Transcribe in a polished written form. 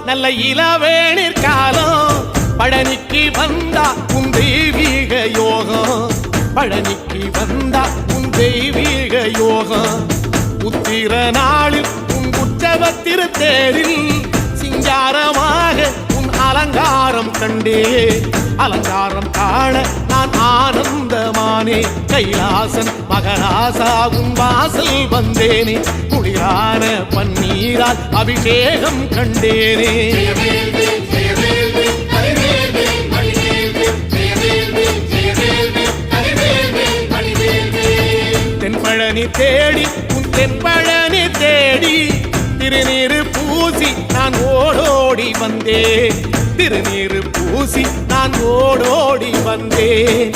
நல்ல இளவேணிற் காலம் பழனிக்கு வந்தா உன் தெய்வீக யோகம் பழனிக்கு வந்தா உன் தெய்வீக யோகம் உத்திர நாளில் உன் உற்சவ திருத்தேரில் சிங்காரமாக உன் அலங்காரம் கண்டே அலங்காரம் காண நான் ஆனந்தமானே கைலாசன் மகராசா உன் வாசல் வந்தேனே குளிரான பன்னீரால் அபிஷேகம் கண்டேனே தென்பழனி தேடி உன் தென்பழனி தேடி திருநீரு பூசி நான் ஓடோடி வந்தேன் திருநீரு பூசி நான் ஓடோடி வந்தேன்